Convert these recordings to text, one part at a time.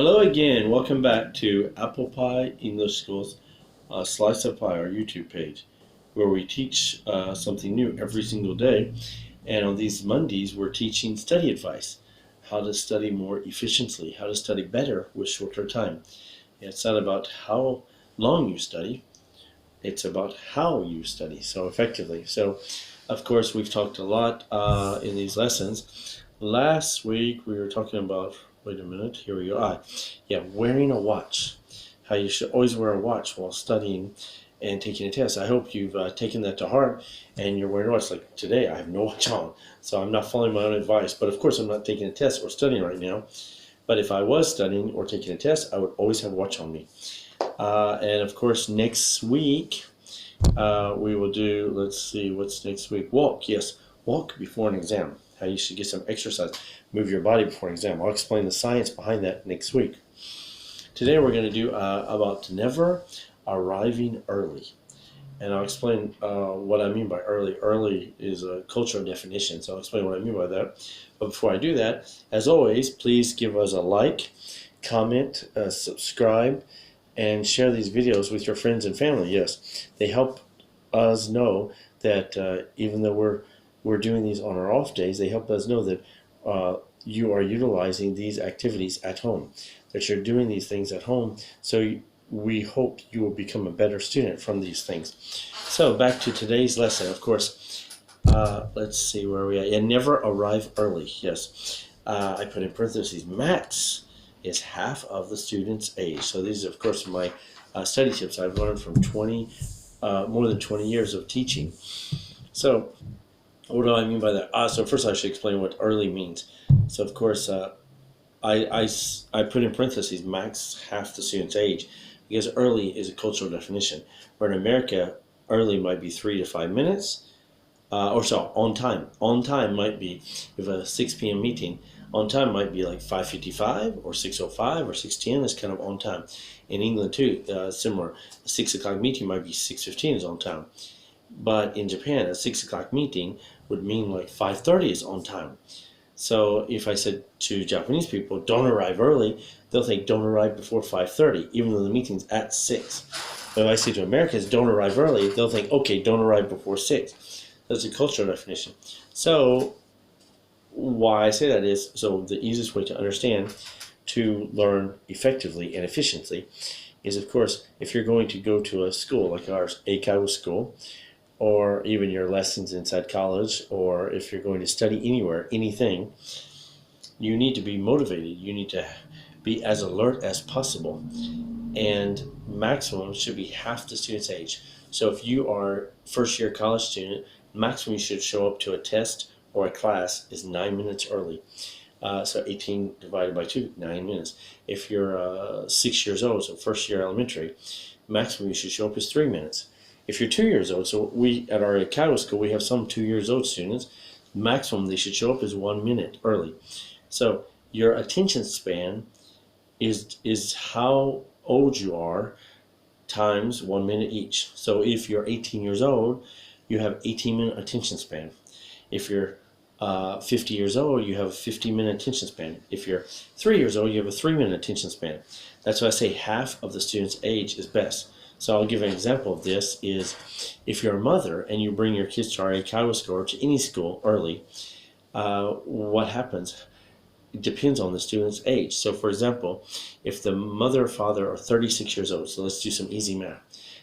Hello again. Welcome back to Apple Pie English School's Slice of Pie, our YouTube page, where we teach something new every single day. And on these Mondays, we're teaching study advice, how to study more efficiently, how to study better with shorter time. It's not about how long you study, it's about how you study so effectively. So, of course, we've talked a lot in these lessons. Last week we were talking about, wait a minute, here we go. Yeah, wearing a watch. How you should always wear a watch while studying and taking a test. I hope you've taken that to heart and you're wearing a watch. Like today, I have no watch on, so I'm not following my own advice. But of course, I'm not taking a test or studying right now. But if I was studying or taking a test, I would always have a watch on me. And of course, next week we will do, let's see, what's next week? Walk, yes, walk before an exam. How you should get some exercise, move your body before an exam. I'll explain the science behind that next week. Today we're going to do about never arriving early. And I'll explain what I mean by early. Early is a cultural definition, so I'll explain what I mean by that. But before I do that, as always, please give us a like, comment, subscribe, and share these videos with your friends and family. Yes, they help us know that even though we're doing these on our off days, they help us know that you are utilizing these activities at home, that you're doing these things at home. So we hope you will become a better student from these things. So back to today's lesson. Of course, let's see where we are. Yeah, never arrive early. Yes, I put in parentheses, max is half of the student's age. So these are, of course, my study tips I've learned from more than 20 years of teaching. So what do I mean by that? So first I should explain what early means. So of course, I put in parentheses, max half the student's age, because early is a cultural definition. Where in America, early might be 3 to 5 minutes, on time. On time might be, if a 6 p.m. meeting, on time might be like 5:55 or 6:05 or 6:10 is kind of on time. In England too, similar. A 6 o'clock meeting might be 6:15 is on time. But in Japan, a 6 o'clock meeting would mean like 5:30 is on time. So if I said to Japanese people, don't arrive early, they'll think don't arrive before 5:30, even though the meeting's at 6. But if I say to Americans, don't arrive early, they'll think, okay, don't arrive before 6. That's a cultural definition. So why I say that is, so the easiest way to understand, to learn effectively and efficiently, is of course, if you're going to go to a school like ours, Eikaiwa school, or even your lessons inside college, or if you're going to study anywhere, anything, you need to be motivated. You need to be as alert as possible. And maximum should be half the student's age. So if you are first year college student, maximum you should show up to a test or a class is 9 minutes early. So 18 divided by 2, 9 minutes. If you're 6 years old, so first year elementary, maximum you should show up is 3 minutes. If you're 2 years old, so we at our Eikaiwa school, we have some 2 years old students, maximum they should show up is 1 minute early. So your attention span is how old you are times 1 minute each. So if you're 18 years old, you have 18-minute attention span. If you're 50 years old, you have a 50-minute attention span. If you're 3 years old, you have a 3-minute attention span. That's why I say half of the student's age is best. So I'll give an example of this is if you're a mother and you bring your kids to our Eikaiwa school or to any school early, what happens? It depends on the student's age. So for example, if the mother or father are 36 years old, so let's do some easy math.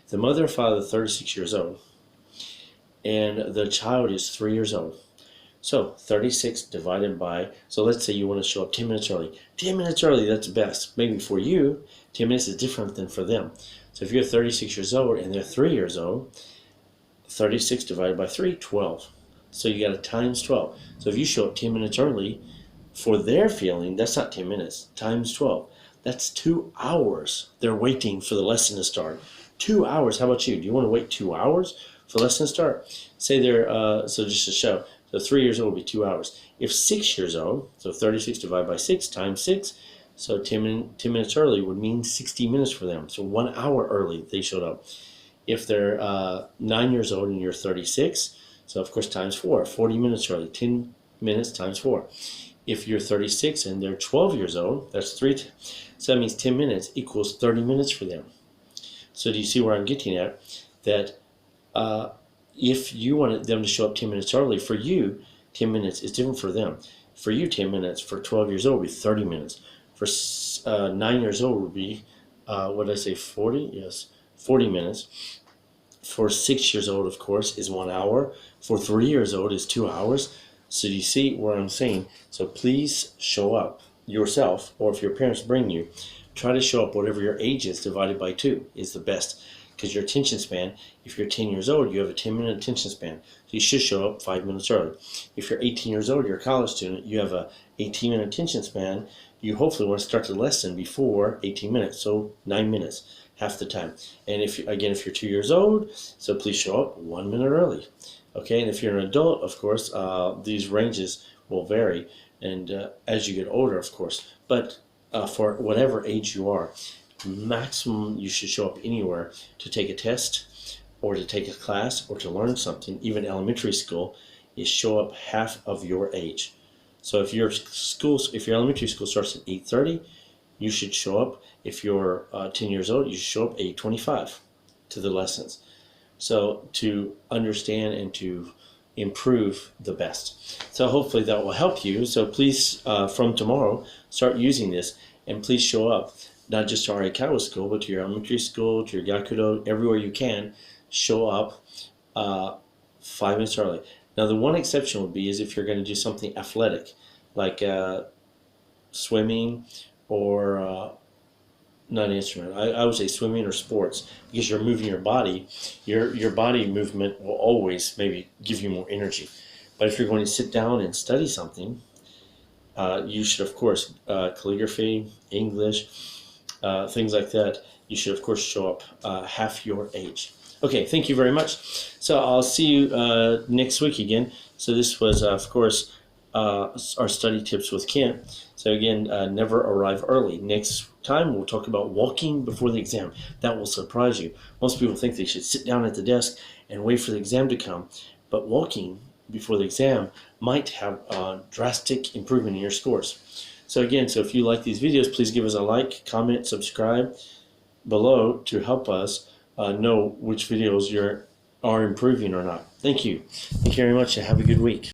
The mother or father are 36 years old and the child is 3 years old. So 36 divided by, so let's say you want to show up 10 minutes early. 10 minutes early, that's best. Maybe for you, 10 minutes is different than for them. So if you're 36 years old and they're 3 years old, 36 divided by 3, 12. So you got to times 12. So if you show up 10 minutes early, for their feeling, that's not 10 minutes, times 12. That's 2 hours they're waiting for the lesson to start. 2 hours, how about you? Do you want to wait 2 hours for the lesson to start? Say they're, so just to show, so 3 years old would be 2 hours. If 6 years old, so 36 divided by 6 times 6, so 10 minutes early would mean 60 minutes for them. So 1 hour early they showed up. If they're 9 years old and you're 36, so of course times 4, 40 minutes early, 10 minutes times 4. If you're 36 and they're 12 years old, that's so that means 10 minutes equals 30 minutes for them. So do you see where I'm getting at? That if you wanted them to show up 10 minutes early, for you, 10 minutes is different for them. For you, 10 minutes, for 12 years old would be 30 minutes. For 9 years old would be, what did I say, 40? Yes, 40 minutes. For 6 years old, of course, is 1 hour. For 3 years old is 2 hours. So do you see what I'm saying? So please show up yourself, or if your parents bring you, try to show up whatever your age is divided by 2 is the best. Because your attention span, if you're 10 years old, you have a 10-minute attention span. So you should show up 5 minutes early. If you're 18 years old, you're a college student, you have a 18-minute attention span. You hopefully want to start the lesson before 18 minutes, so 9 minutes, half the time. And if you're 2 years old, so please show up 1 minute early. Okay, and if you're an adult, of course, these ranges will vary, and as you get older, of course. But for whatever age you are, maximum you should show up anywhere to take a test or to take a class or to learn something, even elementary school, is show up half of your age. So if your elementary school starts at 8:30, you should show up. If you're 10 years old, you should show up at 8:25 to the lessons. So to understand and to improve the best. So hopefully that will help you. So please, from tomorrow, start using this, and please show up, not just to our Aikawa school, but to your elementary school, to your Gakudo, everywhere you can. Show up 5 minutes early. Now the one exception would be is if you're going to do something athletic, like swimming or not an instrument. I would say swimming or sports, because you're moving your body. Your body movement will always maybe give you more energy. But if you're going to sit down and study something, you should, of course, calligraphy, English, things like that, you should, of course, show up half your age. Okay, thank you very much. So I'll see you next week again. So this was, of course, our study tips with Kent. So again, never arrive early. Next time, we'll talk about walking before the exam. That will surprise you. Most people think they should sit down at the desk and wait for the exam to come. But walking before the exam might have a drastic improvement in your scores. So again, if you like these videos, please give us a like, comment, subscribe below to help us know which videos are improving or not. Thank you. Thank you very much, and have a good week.